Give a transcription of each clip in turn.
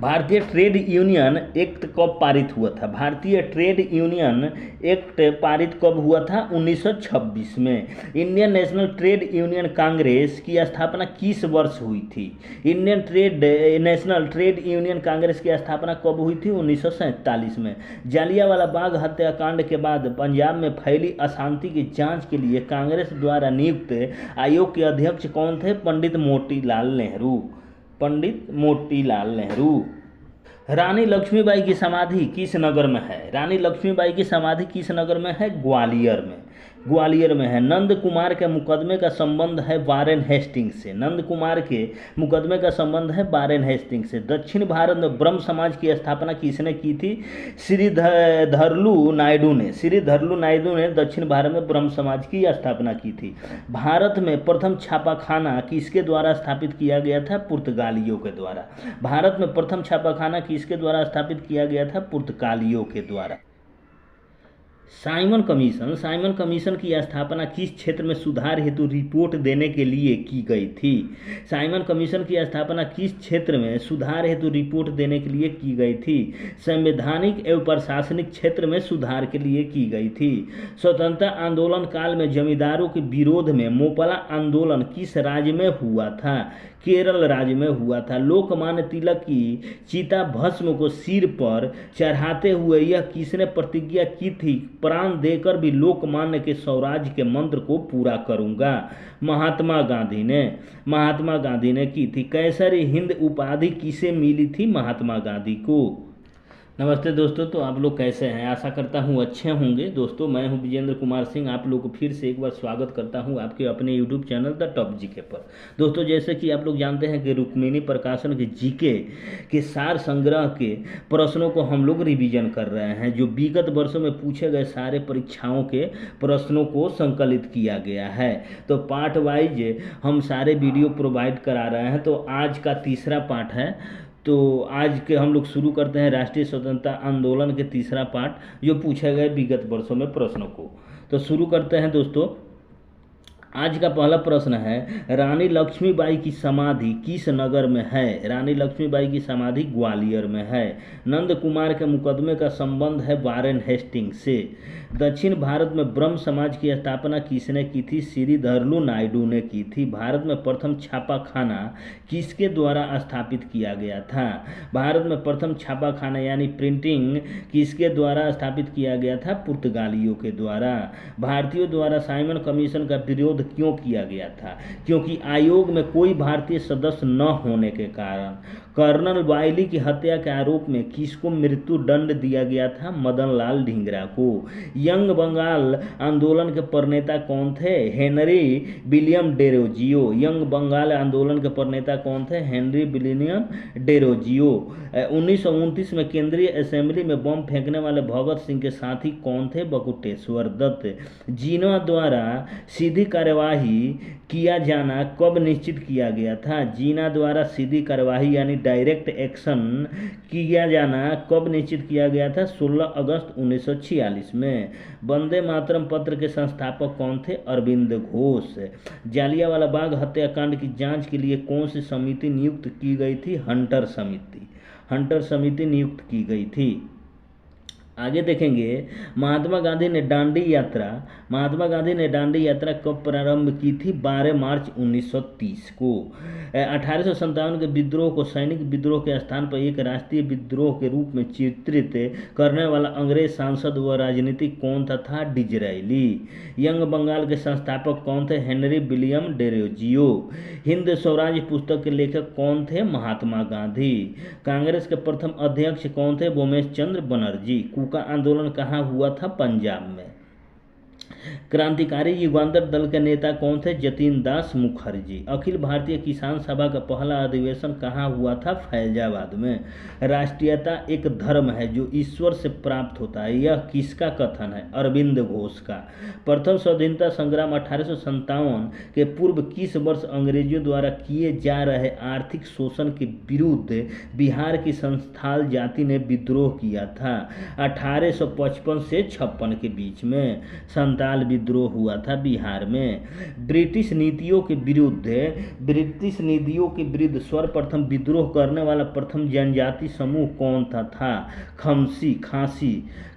भारतीय trade union act कब पारित हुआ था? भारतीय ट्रेड यूनियन एक्ट पारित कब हुआ था? 1926 में। Indian national trade union Congress की स्थापना किस वर्ष हुई थी? नेशनल ट्रेड यूनियन कांग्रेस की स्थापना कब हुई थी? 1947 में। जालियांवाला बाग हत्याकांड के बाद पंजाब में फैली अशांति की जांच के लिए कांग्रेस द्वारा नियुक्त आयोग के अध्यक्ष कौन थे? पंडित मोतीलाल नेहरू। पंडित मोतीलाल नेहरू। रानी लक्ष्मीबाई की समाधि किस नगर में है? रानी लक्ष्मीबाई की समाधि किस नगर में है? ग्वालियर में। ग्वालियर में है। नंद कुमार के मुकदमे का संबंध है वारेन हेस्टिंग्स से। नंद कुमार के मुकदमे का संबंध है वारेन हेस्टिंग्स से। दक्षिण भारत में ब्रह्म समाज की स्थापना किसने की थी? श्रीधरलू नायडू ने। श्रीधरलू नायडू ने दक्षिण भारत में ब्रह्म समाज की स्थापना की थी। भारत में प्रथम छापाखाना किसके द्वारा स्थापित किया गया था? पुर्तगालियों के द्वारा। भारत में प्रथम छापाखाना किसके द्वारा स्थापित किया गया था? पुर्तगालियों के द्वारा। साइमन कमीशन की स्थापना किस क्षेत्र में सुधार हेतु रिपोर्ट देने के लिए की गई थी? साइमन कमीशन की स्थापना किस क्षेत्र में सुधार हेतु रिपोर्ट देने के लिए की गई थी? संवैधानिक एवं प्रशासनिक क्षेत्र में सुधार के लिए की गई थी। स्वतंत्रता आंदोलन काल में जमींदारों के विरोध में मोपला आंदोलन किस राज्य में हुआ था? केरल राज्य में हुआ था। लोकमान्य तिलक की चिता भस्म को सिर पर चढ़ाते हुए यह किसने प्रतिज्ञा की थी? प्राण देकर भी लोकमान्य के स्वराज्य के मंत्र को पूरा करूंगा। महात्मा गांधी ने की थी। कैसर हिंद उपाधि किसे मिली थी? महात्मा गांधी को। नमस्ते दोस्तों, तो आप लोग कैसे हैं? आशा करता हूँ अच्छे होंगे। दोस्तों, मैं हूँ विजेंद्र कुमार सिंह। आप लोग को फिर से एक बार स्वागत करता हूँ आपके अपने YouTube channel the top GK पर। दोस्तों, जैसे कि आप लोग जानते हैं कि रुक्मिणी प्रकाशन के जीके के सार संग्रह के प्रश्नों को हम लोग रिवीजन कर रहे हैं। जो विगत वर्षों में पूछे गए सारे परीक्षाओं के प्रश्नों को संकलित किया गया है। तो पार्ट वाइज हम सारे वीडियो प्रोवाइड करा रहे हैं। तो आज का तीसरा पार्ट है। तो आज के हम लोग शुरू करते हैं राष्ट्रीय स्वतंत्रता आंदोलन के तीसरा पार्ट, जो पूछे गए विगत वर्षों में प्रश्नों को। तो शुरू करते हैं दोस्तों। आज का पहला प्रश्न है, रानी लक्ष्मीबाई की समाधि किस नगर में है? रानी लक्ष्मीबाई की समाधि ग्वालियर में है। नंद कुमार के मुकदमे का संबंध है वारेन हेस्टिंग्स से। दक्षिण भारत में ब्रह्म समाज की स्थापना किसने की थी? श्रीधरलू नायडू ने की थी। भारत में प्रथम छापाखाना किसके द्वारा स्थापित किया गया था? भारत में प्रथम छापाखाना यानी प्रिंटिंग किसके द्वारा स्थापित किया गया था? पुर्तगालियों के द्वारा। भारतीयों द्वारा साइमन कमीशन का विरोध क्यों किया गया था? क्योंकि आयोग में कोई भारतीय सदस्य न होने के कारण। कर्नल वायली की हत्या के आरोप में किसको मृत्यु दंड दिया गया था? मदन लाल ढींगरा को। यंग बंगाल आंदोलन के प्रणेता कौन थे? Henry William Derozio. Young Bengal आंदोलन के प्रणेता कौन थे? Henry William Derozio. 1929 में केंद्रीय असेंबली में बम फेंकने वाले भगत सिंह के साथी कौन थे? बकुटेश्वर दत्त। जीना द्वारा सीधी कार्यवाही किया जाना कब निश्चित किया गया था? जीना द्वारा सीधी कार्यवाही यानी डायरेक्ट एक्शन किया जाना कब निश्चित किया गया था? 16 अगस्त 1946 में। वंदे मातरम पत्र के संस्थापक कौन थे? अरविंद घोष। जालियांवाला बाग हत्याकांड की जांच के लिए कौन सी समिति नियुक्त की गई थी? हंटर समिति नियुक्त की गई थी। आगे देखेंगे, महात्मा गांधी ने दांडी यात्रा कब प्रारंभ की थी? 12 मार्च 1930 को। 1857 के विद्रोह को सैनिक विद्रोह के स्थान पर एक राष्ट्रीय विद्रोह के रूप में चित्रित करने वाला अंग्रेज सांसद व राजनीतिक कौन था? डिजरायली। यंग बंगाल के संस्थापक कौन थे? Henry William Derozio. Hind Swaraj पुस्तक के लेखक कौन थे? महात्मा गांधी। कांग्रेस के प्रथम अध्यक्ष कौन थे? भूमेश चंद्र बनर्जी। कूका आंदोलन कहाँ हुआ था? पंजाब में। क्रांतिकारी युगांतर दल के नेता कौन थे? जतीन दास मुखर्जी। अखिल भारतीय किसान सभा का पहला अधिवेशन कहाँ हुआ था? फैजाबाद में। राष्ट्रीयता एक धर्म है जो ईश्वर से प्राप्त होता है, यह किसका कथन है? अरविंद घोष का। प्रथम स्वाधीनता संग्राम 1857 के पूर्व किस वर्ष अंग्रेजों द्वारा किए जा रहे आर्थिक शोषण के विरुद्ध बिहार की संथाल जाति ने विद्रोह किया था? 1855 से 56 के बीच में। संथाल विद्रोह हुआ था बिहार में। ब्रिटिश नीतियों के विरुद्ध सर्वप्रथम विद्रोह करने वाला प्रथम जनजाति समूह कौन था?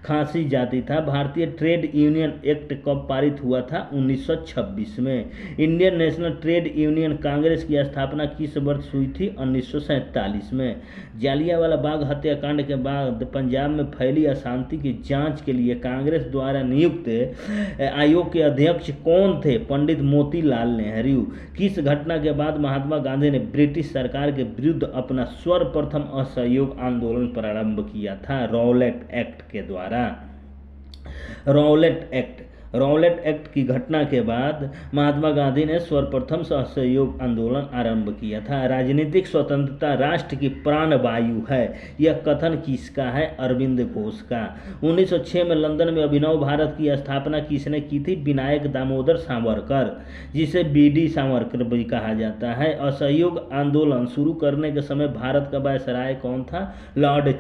खासी जाति था। भारतीय ट्रेड यूनियन एक्ट कब पारित हुआ था? 1926 में। Indian national trade union Congress की स्थापना किस वर्ष हुई थी? 1947 में। जालियांवाला बाग हत्याकांड के बाद पंजाब में फैली अशांति की जांच के लिए कांग्रेस द्वारा नियुक्त आयोग के अध्यक्ष कौन थे? पंडित मोतीलाल नेहरू। किस घटना के बाद महात्मा गांधी ने ब्रिटिश सरकार के विरुद्ध अपना सर्वप्रथम असहयोग आंदोलन प्रारंभ किया था? रॉलेट एक्ट के द्वारा। रॉलेट एक्ट की घटना के बाद महात्मा गांधी ने सर्वप्रथम असहयोग आंदोलन आरंभ किया था। राजनीतिक स्वतंत्रता राष्ट्र की प्राणवायु है, यह कथन किसका है? अरविंद घोष का। 1906 में लंदन में अभिनव भारत की स्थापना किसने की थी? विनायक दामोदर सावरकर, जिसे बीडी सावरकर भी कहा जाता है। असहयोग आंदोलन शुरू करने के समय भारत का वायसराय कौन था? लॉर्ड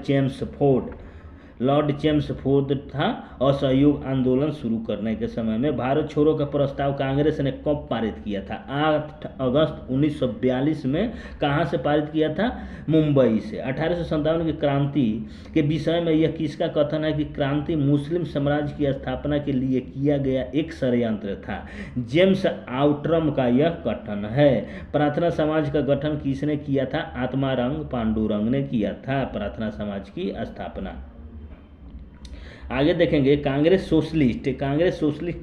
चेम्सफोर्ड था। असहयोग आंदोलन शुरू करने के समय में भारत छोड़ो का प्रस्ताव कांग्रेस ने कब पारित किया था? 8 अगस्त 1942 में। कहाँ से पारित किया था? मुंबई से। 1857 की क्रांति के विषय में यह किसका कथन है कि क्रांति मुस्लिम साम्राज्य की स्थापना के लिए किया गया एक षड्यंत्र था? जेम्स आउट्रम का यह कथन है। प्रार्थना समाज का गठन किसने किया था? आत्मारंग पांडुरंग ने किया था प्रार्थना समाज की स्थापना। आगे देखेंगे कांग्रेस सोशलिस्ट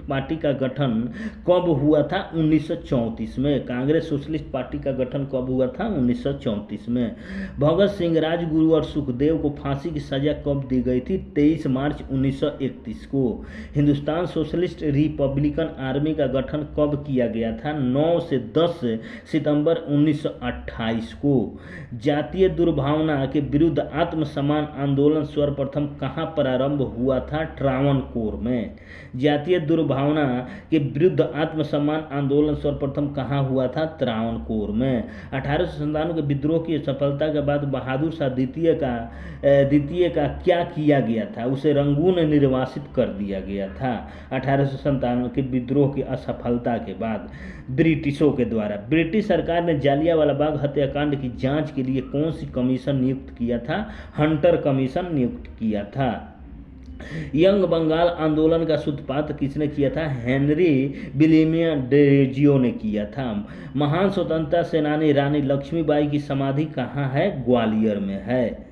पार्टी का गठन कब हुआ था? 1934 में। कांग्रेस सोशलिस्ट पार्टी का गठन कब हुआ था? 1934 में। भगत सिंह, राजगुरु और सुखदेव को फांसी की सजा कब दी गई थी? 23 मार्च 1931 को। हिंदुस्तान सोशलिस्ट रिपब्लिकन आर्मी का गठन कब किया गया था? 9 से 10 सितंबर 1928 को। जातीय दुर्भावना के विरुद्ध आत्मसम्मान आंदोलन सर्वप्रथम कहाँ प्रारंभ हुआ था? ट्रावणकोर में। जातीय दुर्भावना के विरुद्ध आत्मसम्मान आंदोलन सर्वप्रथम कहाँ हुआ था? त्रावणकोर में। 1897 के विद्रोह की सफलता के बाद बहादुर शाह द्वितीय का क्या किया गया था? उसे रंगून निर्वासित कर दिया गया था। 1897 के विद्रोह की असफलता के बाद ब्रिटिशों के द्वारा ब्रिटिश सरकार ने जालियांवाला बाग हत्याकांड की जांच के लिए कौन सी कमीशन नियुक्त किया था? हंटर कमीशन नियुक्त किया था। यंग बंगाल आंदोलन का सूत्रपात किसने किया था? हेनरी विलियम डेजियो ने किया था। महान स्वतंत्रता सेनानी रानी लक्ष्मीबाई की समाधि कहाँ है? ग्वालियर में है।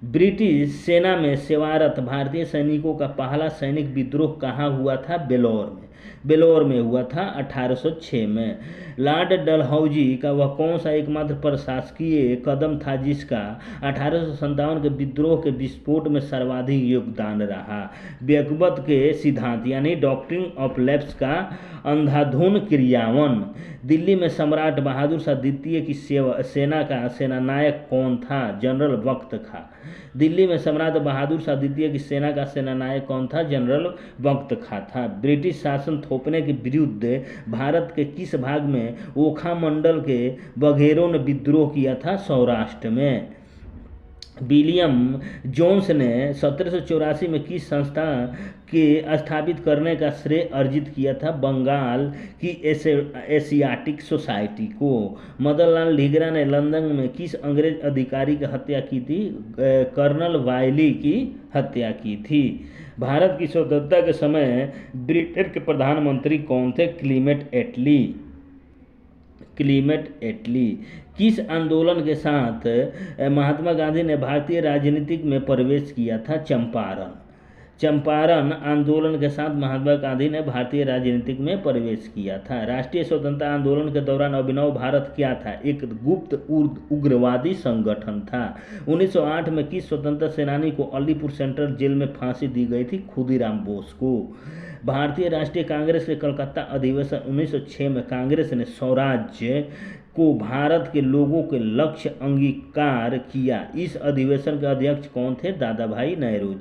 ब्रिटिश सेना में सेवारत भारतीय सैनिकों का पहला सैनिक विद्रोह कहाँ हुआ था? बेलोर में हुआ था 1806 में। लॉर्ड डलहौजी का वह कौन सा एकमात्र प्रशासकीय कदम था जिसका 1857 के विद्रोह के विस्फोट में सर्वाधिक योगदान रहा? बेकवत के सिद्धांत यानी डॉक्ट्रिन ऑफ लैप्स का अंधाधुन क्रियान्वयन। दिल्ली में सम्राट बहादुर शाह द्वितीय की सेना का सेनानायक कौन था? जनरल बख्त खां। दिल्ली में सम्राट बहादुर शाह द्वितीय की सेना का सेनानायक कौन था? जनरल बख्त खां था। ब्रिटिश शासन थोपने के विरुद्ध भारत के किस भाग में ओखा मंडल के बघेरों ने विद्रोह किया था? सौराष्ट्र में। विलियम जोन्स ने 1784 में किस संस्था के स्थापित करने का श्रेय अर्जित किया था? बंगाल की एशियाटिक सोसाइटी को। मदन लाल ढींगरा ने लंदन में किस अंग्रेज अधिकारी की हत्या की थी? कर्नल वायली की हत्या की थी। भारत की स्वतंत्रता के समय ब्रिटेन के प्रधानमंत्री कौन थे? क्लीमेट एटली। किस आंदोलन के साथ महात्मा गांधी ने भारतीय राजनीति में प्रवेश किया था? चंपारण आंदोलन के साथ महात्मा गांधी ने भारतीय राजनीति में प्रवेश किया था। राष्ट्रीय स्वतंत्रता आंदोलन के दौरान अभिनव भारत क्या था? एक गुप्त उग्रवादी संगठन था। 1908 में किस स्वतंत्रता सेनानी को अलीपुर सेंट्रल जेल में फांसी दी गई थी? खुदीराम बोस को। भारतीय राष्ट्रीय कांग्रेस के कलकत्ता अधिवेशन 1906 में कांग्रेस ने स्वराज्य को भारत के लोगों के लक्ष्य अंगीकार किया। इस अधिवेशन के अध्यक्ष कौन थे? दादा भाई नेहरू।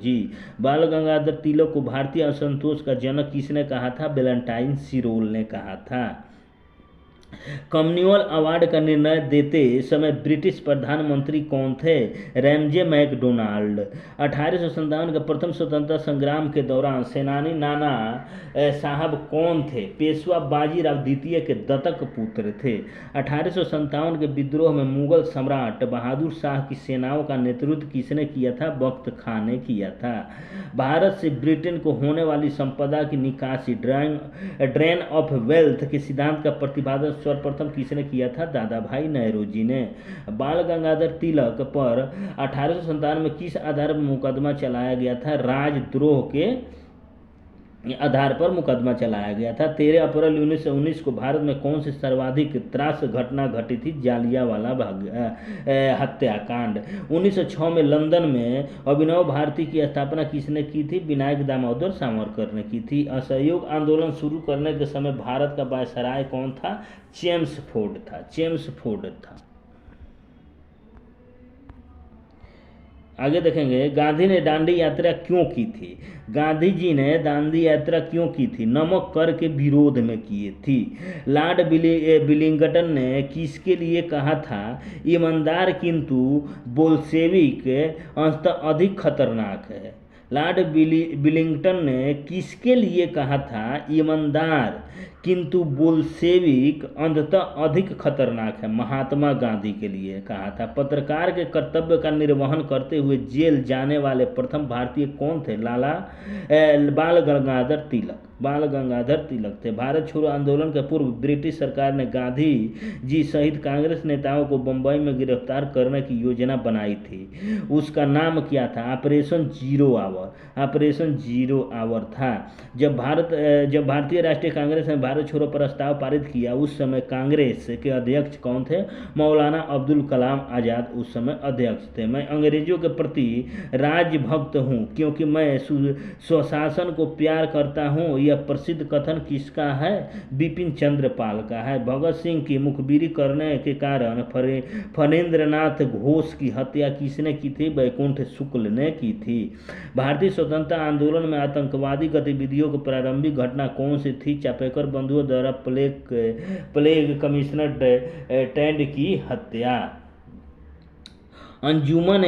बाल गंगाधर तिलक को भारतीय असंतोष का जनक किसने कहा था? वैलेंटाइन सिरोल ने कहा था। कम्युअल अवार्ड का निर्णय देते समय ब्रिटिश प्रधानमंत्री कौन थे? Ramsay McDonald. 1857 के प्रथम स्वतंत्रता संग्राम के दौरान सेनानी नाना साहब कौन थे? पेशवा बाजीराव द्वितीय के दत्तक पुत्र थे। 1857 के विद्रोह में मुगल सम्राट बहादुर शाह की सेनाओं का नेतृत्व किसने किया था? बख्त खां ने किया था। भारत से ब्रिटेन को होने वाली संपदा की निकासी ड्रेन ऑफ वेल्थ के सिद्धांत का प्रतिपादन सर्वप्रथम किसने किया था? दादा भाई नौरोजी ने। बाल गंगाधर तिलक पर 1857 में किस आधार पर मुकदमा चलाया गया था? राजद्रोह के आधार पर मुकदमा चलाया गया था। 13 अप्रैल 1919 को भारत में कौन सी सर्वाधिक त्रास घटना घटी थी? जालियांवाला बाग हत्याकांड। 1906 में लंदन में अभिनव भारती की स्थापना किसने की थी? विनायक दामोदर सावरकर ने की थी। असहयोग आंदोलन शुरू करने के समय भारत का वायसराय कौन था? चेम्सफोर्ड था। चेम्सफोर्ड था। आगे देखेंगे, गांधी ने दांडी यात्रा क्यों की थी? गांधी जी ने दांडी यात्रा क्यों की थी? नमक कर के विरोध में किए थी। लॉर्ड विलिंगटन ने किसके लिए कहा था? ईमानदार किंतु बोल्शेविक अंततः अधिक खतरनाक है। लॉर्ड विलिंगटन ने किसके लिए कहा था? ईमानदार किंतु बोल्शेविक अंततः अधिक खतरनाक है। महात्मा गांधी के लिए कहा था। पत्रकार के कर्तव्य का निर्वहन करते हुए जेल जाने वाले प्रथम भारतीय कौन थे? बाल गंगाधर तिलक। बाल गंगाधर तिलक थे। भारत छोड़ो आंदोलन के पूर्व ब्रिटिश सरकार ने गांधी जी सहित कांग्रेस नेताओं को बंबई में गिरफ्तार करने की योजना बनाई थी। उसका नाम क्या था? Operation zero hour. Operation zero hour था। जब भारतीय राष्ट्रीय कांग्रेस ने भारत छोड़ो प्रस्ताव पारित किया, उस समय कांग्रेस के अध्यक्ष कौन थे? मौलाना अब्दुल कलाम आज़ाद उस समय अध्यक्ष थे। मैं अंग्रेजों के प्रति राजभक्त हूँ क्योंकि मैं स्वशासन को प्यार करता हूँ। यह प्रसिद्ध कथन किसका है? बिपिन चंद्र पाल का है। भगत सिंह की मुखबिरी करने के कारण फणींद्रनाथ घोष की हत्या किसने की थी? वैकुंठ शुक्ल ने की थी। भारतीय स्वतंत्रता आंदोलन में आतंकवादी गतिविधियों की प्रारंभिक घटना कौन सी थी? चापेकर बंधुओं द्वारा प्लेग कमिश्नर टेंड की हत्या। अंजुमन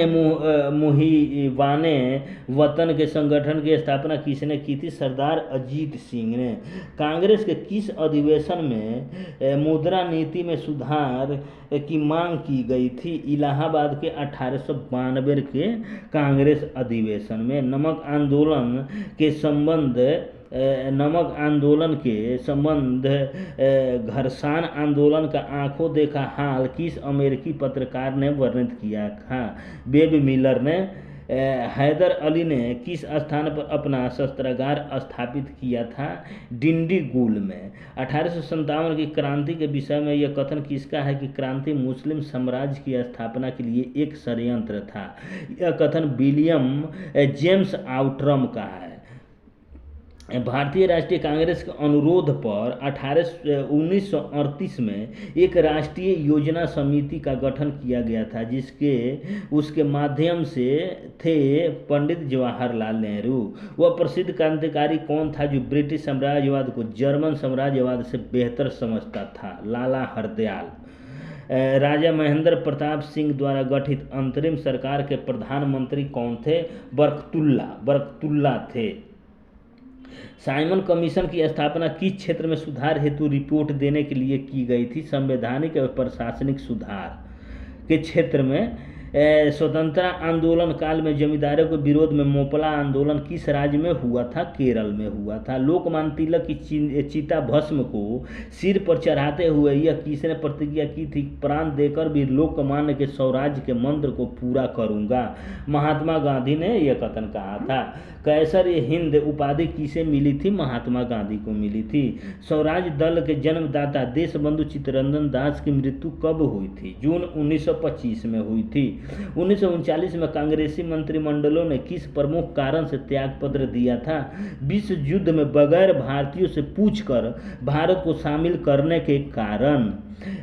मुहिबाने वतन के संगठन की स्थापना किसने की थी? सरदार अजीत सिंह ने। कांग्रेस के किस अधिवेशन में मुद्रा नीति में सुधार की मांग की गई थी? इलाहाबाद के 1892 के कांग्रेस अधिवेशन में। नमक आंदोलन के संबंध घर्षण आंदोलन का आंखों देखा हाल किस अमेरिकी पत्रकार ने वर्णित किया था? वेब मिलर ने। हैदर अली ने किस स्थान पर अपना शस्त्रागार स्थापित किया था? डिंडीगुल में। 1857 की क्रांति के विषय में यह कथन किसका है कि क्रांति मुस्लिम साम्राज्य की स्थापना के लिए एक षड्यंत्र था? यह कथन विलियम जेम्स आउट्रम का है। भारतीय राष्ट्रीय कांग्रेस के अनुरोध पर 1938 में एक राष्ट्रीय योजना समिति का गठन किया गया था उसके माध्यम से थे पंडित जवाहरलाल नेहरू। वह प्रसिद्ध क्रांतिकारी कौन था जो ब्रिटिश साम्राज्यवाद को जर्मन साम्राज्यवाद से बेहतर समझता था? लाला हरदयाल। राजा महेंद्र प्रताप सिंह द्वारा गठित अंतरिम सरकार के प्रधानमंत्री कौन थे? बरकतुल्ला थे। साइमन कमीशन की स्थापना किस क्षेत्र में सुधार हेतु रिपोर्ट देने के लिए की गई थी? संवैधानिक और प्रशासनिक सुधार के क्षेत्र में। स्वतंत्रता आंदोलन काल में जमींदारों के विरोध में मोपला आंदोलन किस राज्य में हुआ था? केरल में हुआ था। लोकमान्य तिलक की चिता भस्म को सिर पर चढ़ाते हुए यह किसने प्रतिज्ञा की थी? प्राण देकर भी लोकमान्य के स्वराज्य के मंत्र को पूरा करूंगा। महात्मा गांधी ने यह कथन कहा था। कैसर हिंद उपाधि किसे मिली थी? महात्मा गांधी को मिली थी। स्वराज दल के जन्मदाता देशबंधु चित्तरंजन दास की मृत्यु कब हुई थी? जून 1925 में हुई थी। 1939 में कांग्रेसी मंत्रिमंडलों ने किस प्रमुख कारण से त्यागपत्र दिया था? विश्व युद्ध में बगैर भारतीयों से पूछकर भारत को शामिल करने के कारण।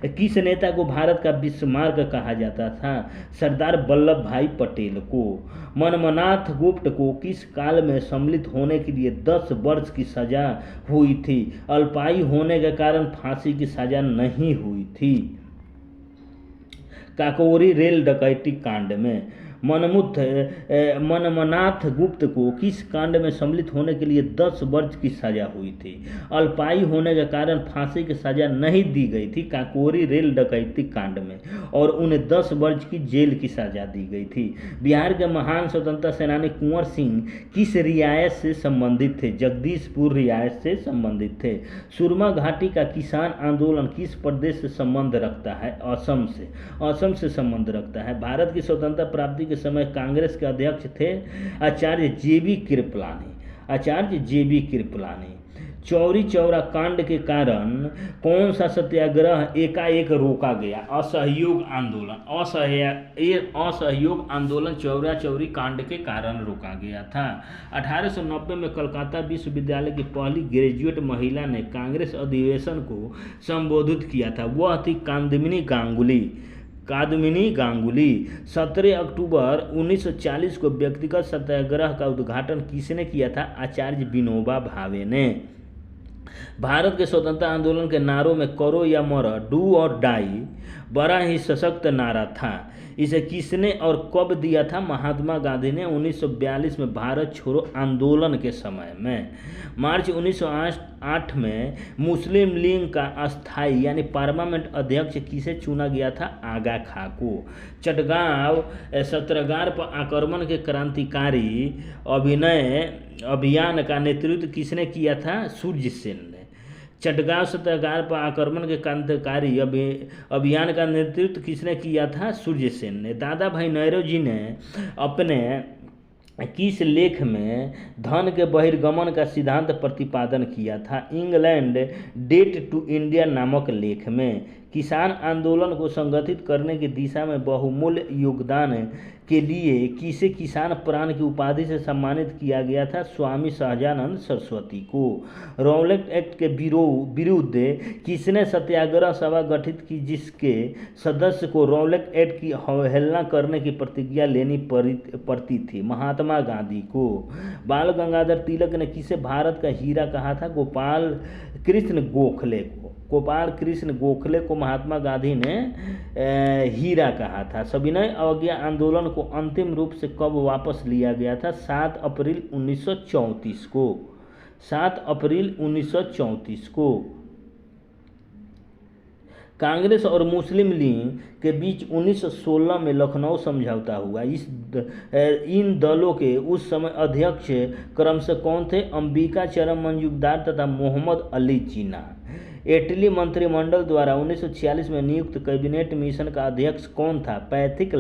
किस नेता को भारत का बिस्मार्क कहा जाता था? सरदार वल्लभ भाई पटेल को। मनमनाथ गुप्त को किस काल में सम्मिलित होने के लिए 10 वर्ष की सजा हुई थी? अल्पायु होने के कारण फांसी की सजा नहीं हुई थी। काकोरी रेल डकैती कांड में मनमनाथ गुप्त को किस कांड में सम्मिलित होने के लिए 10 वर्ष की सजा हुई थी? अल्पायु होने के कारण फांसी की सजा नहीं दी गई थी काकोरी रेल डकैती कांड में, और उन्हें 10 वर्ष की जेल की सजा दी गई थी। बिहार के महान स्वतंत्रता सेनानी कुंवर सिंह किस रियायत से संबंधित थे? जगदीशपुर रियायत से संबंधित थे। सुरमा घाटी का किसान आंदोलन किस प्रदेश से संबंध रखता है? असम से। असम से संबंध रखता है। भारत की स्वतंत्रता प्राप्ति के समय कांग्रेस के अध्यक्ष थे आचार्य जेबी कृपलानी। आचार्य जेबी कृपलानी। चौरी चौरा कांड के कारण कौन सा सत्याग्रह एकाएक रोका गया? असहयोग आंदोलन। असहयोग आंदोलन चौरा चौरी कांड के कारण रोका गया था। 1890 में कलकत्ता विश्वविद्यालय की पहली ग्रेजुएट महिला ने कांग्रेस अधिवेशन को संबोधित किया था। वह थी कादम्बिनी गांगुली। 17 अक्टूबर 1940 को व्यक्तिगत सत्याग्रह का उद्घाटन किसने किया था? आचार्य विनोबा भावे ने। भारत के स्वतंत्रता आंदोलन के नारों में करो या मरो, डू और डाई बड़ा ही सशक्त नारा था। इसे किसने और कब दिया था? महात्मा गांधी ने 1942 में भारत छोड़ो आंदोलन के समय में। मार्च 1908 में मुस्लिम लीग का अस्थायी यानी परमानेंट अध्यक्ष किसे चुना गया था? आगा खां को। चटगांव सत्रागार पर आक्रमण के क्रांतिकारी अभियान का नेतृत्व किसने किया था? सूर्य सेन ने। चटगांव सत्याग्रह पर आक्रमण के क्रांतिकारी अभियान का नेतृत्व किसने किया था? सूर्य सेन ने। दादा भाई नौरोजी ने अपने किस लेख में धन के बहिर्गमन का सिद्धांत प्रतिपादन किया था? इंग्लैंड डेट टू इंडिया नामक लेख में। किसान आंदोलन को संगठित करने की दिशा में बहुमूल्य योगदान के लिए किसे किसान प्राण की उपाधि से सम्मानित किया गया था? स्वामी सहजानंद सरस्वती को। रॉलेट एक्ट के विरुद्ध किसने सत्याग्रह सभा गठित की जिसके सदस्य को रॉलेट एक्ट की अवहेलना करने की प्रतिज्ञा लेनी पड़ती थी? महात्मा गांधी को। बाल गंगाधर तिलक ने किसे भारत का हीरा कहा था? गोपाल कृष्ण गोखले को। गोपाल कृष्ण गोखले को महात्मा गांधी ने हीरा कहा था। सविनय अवज्ञा आंदोलन को अंतिम रूप से कब वापस लिया गया था? 7 अप्रैल 1934 को। 7 अप्रैल 1934 को। कांग्रेस और मुस्लिम लीग के बीच 1916 में लखनऊ समझौता हुआ। इन दलों के उस समय अध्यक्ष क्रमशः कौन थे? अंबिका चरम मंजूरदार तथा मोहम्मद अली जिन्ना। इटली मंत्रिमंडल द्वारा 1946 में नियुक्त कैबिनेट मिशन का अध्यक्ष कौन था? पैथिक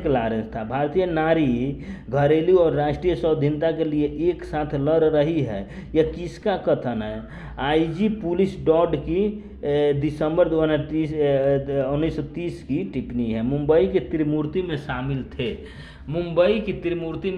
लॉरेंस था। भारतीय नारी घरेलू और राष्ट्रीय स्वाधीनता के लिए एक साथ लड़ रही है, यह किसका कथन है? आईजी पुलिस डॉड की दिसंबर 1930 की टिप्पणी है। मुंबई की त्रिमूर्ति में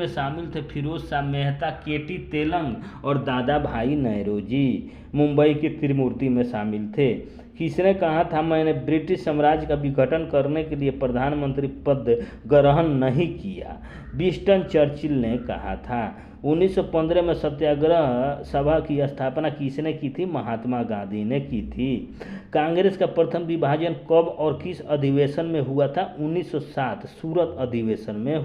शामिल थे फिरोज शाह मेहता, केटी तेलंग और दादा भाई नौरोजी। मुंबई की त्रिमूर्ति में शामिल थे। किसने कहा था मैंने ब्रिटिश साम्राज्य का विघटन करने के लिए प्रधानमंत्री पद ग्रहण नहीं किया? विंस्टन चर्चिल ने कहा था। 1915 में सत्याग्रह सभा की स्थापना किसने की थी? महात्मा गांधी ने की थी। कांग्रेस का प्रथम विभाजन कब और किस अधिवेशन में हुआ था? 1907 सूरत अधिवेशन में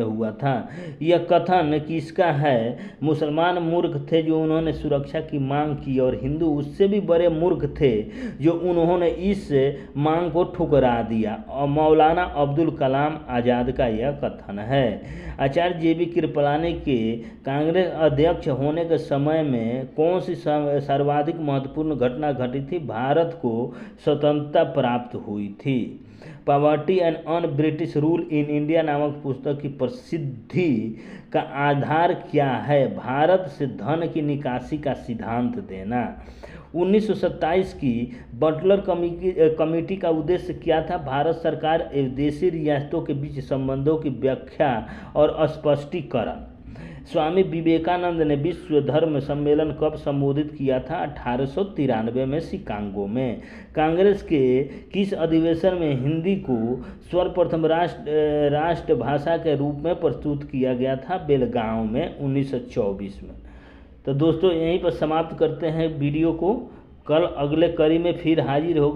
हुआ था। यह कथन किसका है? मुसलमान मूर्ख थे जो उन्होंने सुरक्षा की मांग की और हिंदू उससे भी बड़े मूर्ख थे जो उन्होंने इस मांग को ठुकरा दिया। और मौलाना अब्दुल कलाम आज़ाद का यह कथन है। आचार्य जेबी कृपलानी के कांग्रेस अध्यक्ष होने के समय में कौन सी सर्वाधिक महत्वपूर्ण घटना घटी थी? भारत को स्वतंत्रता प्राप्त हुई थी। Poverty and un British rule in India नामक पुस्तक की प्रसिद्धि का आधार क्या है? भारत से धन की निकासी का सिद्धांत देना। 1927 की बटलर कमेटी का उद्देश्य क्या था? भारत सरकार एवं विदेशी रियासतों के बीच संबंधों की व्याख्या और स्पष्टीकरण। स्वामी विवेकानंद ने विश्व धर्म सम्मेलन कब संबोधित किया था? 1893 में शिकागो में। कांग्रेस के किस अधिवेशन में हिंदी को सर्वप्रथम राष्ट्रभाषा के रूप में प्रस्तुत किया गया था? बेलगांव में 1924 में। तो दोस्तों यहीं पर समाप्त करते हैं वीडियो को। कल अगले कड़ी में फिर हाजिर होंगे।